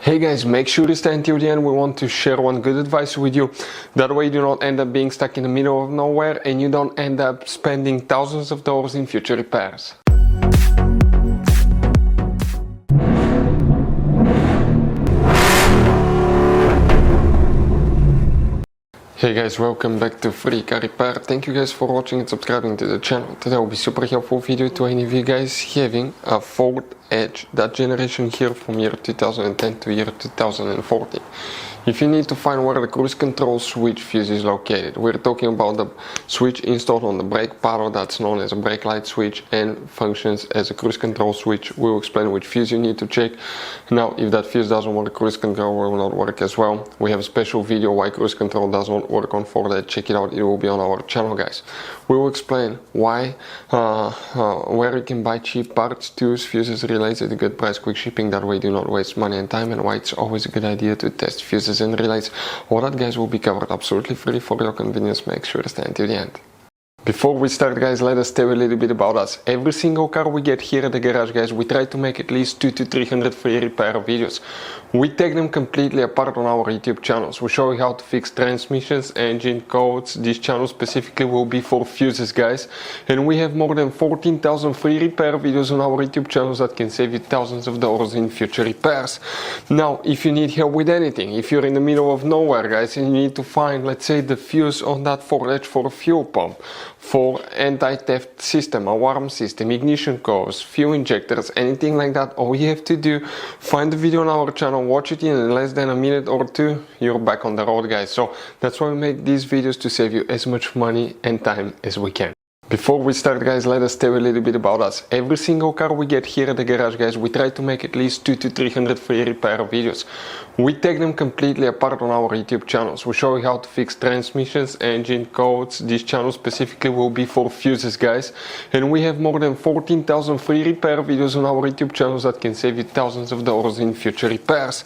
Hey guys, make sure to stay until the end. We want to share one good advice with you. That way you do not end up being stuck in the middle of nowhere and you don't end up spending thousands of dollars in future repairs. Hey guys, welcome back to Free Car Repair. Thank you guys for watching and subscribing to the channel. Today will be super helpful video to any of you guys having a Ford Edge, that generation here from year 2010 to year 2014. If you need to find where the cruise control switch fuse is located, we're talking about the switch installed on the brake paddle that's known as a brake light switch and functions as a cruise control switch. We'll explain which fuse you need to check. Now, if that fuse doesn't work, cruise control will not work as well. We have a special video why cruise control doesn't work on Ford Edge. Check it out, it will be on our channel, guys. We will explain why, where you can buy cheap parts, tools, fuses, relays at a good price, quick shipping, that way you do not waste money and time, and why it's always a good idea to test fuses and relays. All that, guys, will be covered absolutely free for your convenience. Make sure to stay until the end. Before we start, guys, let us tell you a little bit about us. Every single car we get here at the garage, guys, we try to make at least 200 to 300 free repair videos. We take them completely apart on our YouTube channels. We show you how to fix transmissions, engine codes. This channel specifically will be for fuses, guys. And we have more than 14,000 free repair videos on our YouTube channels that can save you thousands of dollars in future repairs. Now, if you need help with anything, if you're in the middle of nowhere, guys, and you need to find, let's say, the fuse on that Ford Edge for a fuel pump, for anti-theft system, alarm system, ignition codes, fuel injectors, anything like that, all you have to do, find the video on our channel, watch it in less than a minute or two, you're back on the road, guys. So that's why we make these videos, to save you as much money and time as we can. Before we start, guys, let us tell you a little bit about us. Every single car we get here at the garage, guys, we try to make at least 200 to 300 free repair videos. We take them completely apart on our YouTube channels. We show you how to fix transmissions, engine codes. This channel specifically will be for fuses, guys. And we have more than 14,000 free repair videos on our YouTube channels that can save you thousands of dollars in future repairs.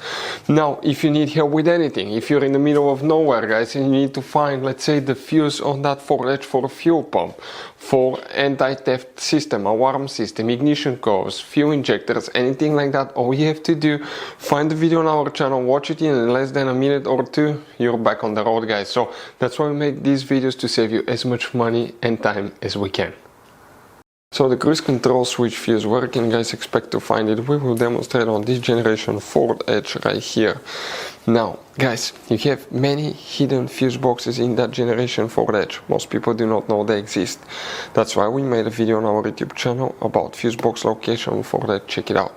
Now, if you need help with anything, if you're in the middle of nowhere, guys, and you need to find, let's say, the fuse on that Ford Edge for a fuel pump, for anti-theft system, alarm system, ignition codes, fuel injectors, anything like that, all you have to do, find the video on our channel, watch it in less than a minute or two, you're back on the road, guys. So that's why we make these videos, to save you as much money and time as we can. So the cruise control switch fuse, where can guys expect to find it? We will demonstrate on this generation Ford Edge right here. Now, guys, you have many hidden fuse boxes in that generation Ford Edge. Most people do not know they exist. That's why we made a video on our YouTube channel about fuse box location for that. Check it out.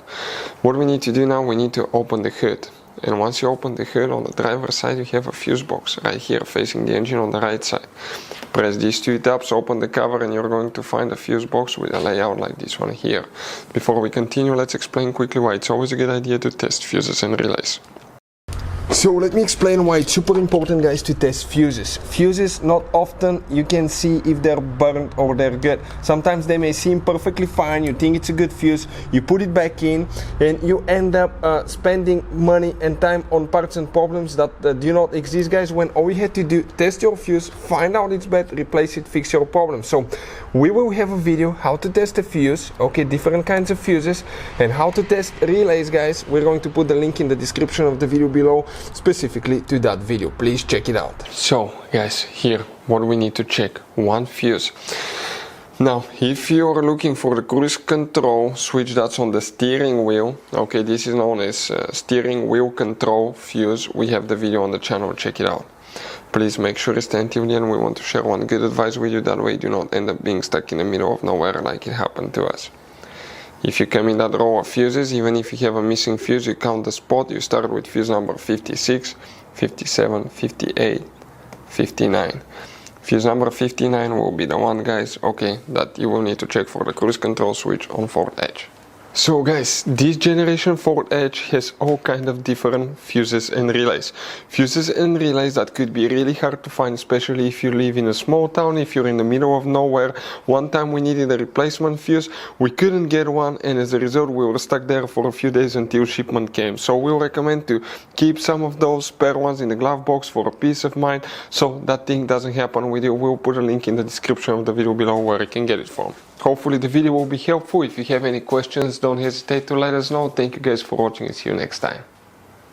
What we need to do now, we need to open the hood. And once you open the hood, on the driver's side you have a fuse box right here facing the engine on the right side. Press these two tabs, open the cover, and you're going to find a fuse box with a layout like this one here. Before we continue, let's explain quickly why it's always a good idea to test fuses and relays. So let me explain why it's super important, guys, to test fuses. Fuses, not often you can see if they're burnt or they're good. Sometimes they may seem perfectly fine, you think it's a good fuse, you put it back in, and you end up spending money and time on parts and problems that do not exist, guys, when all you had to do, test your fuse, find out it's bad, replace it, fix your problem. So we will have a video how to test a fuse, okay, different kinds of fuses, and how to test relays, guys. We're going to put the link in the description of the video below, specifically to that video. Please check it out. So guys, here what we need to check: one fuse. Now, if you're looking for the cruise control switch that's on the steering wheel, okay, this is known as steering wheel control fuse, we have the video on the channel, check it out. Please make sure to stay until the end. We want to share one good advice with you, that way you do not end up being stuck in the middle of nowhere like it happened to us. If you come in that row of fuses, even if you have a missing fuse, you count the spot, you start with fuse number 56, 57, 58, 59. Fuse number 59 will be the one, guys, okay, that you will need to check for the cruise control switch on Ford Edge. So guys, this generation Ford Edge has all kind of different fuses and relays. Fuses and relays that could be really hard to find, especially if you live in a small town, if you're in the middle of nowhere. One time we needed a replacement fuse, we couldn't get one, and as a result we were stuck there for a few days until shipment came. So we'll recommend to keep some of those spare ones in the glove box for a peace of mind, so that thing doesn't happen with you. We'll put a link in the description of the video below where you can get it from. Hopefully the video will be helpful. If you have any questions, don't hesitate to let us know. Thank you guys for watching and see you next time.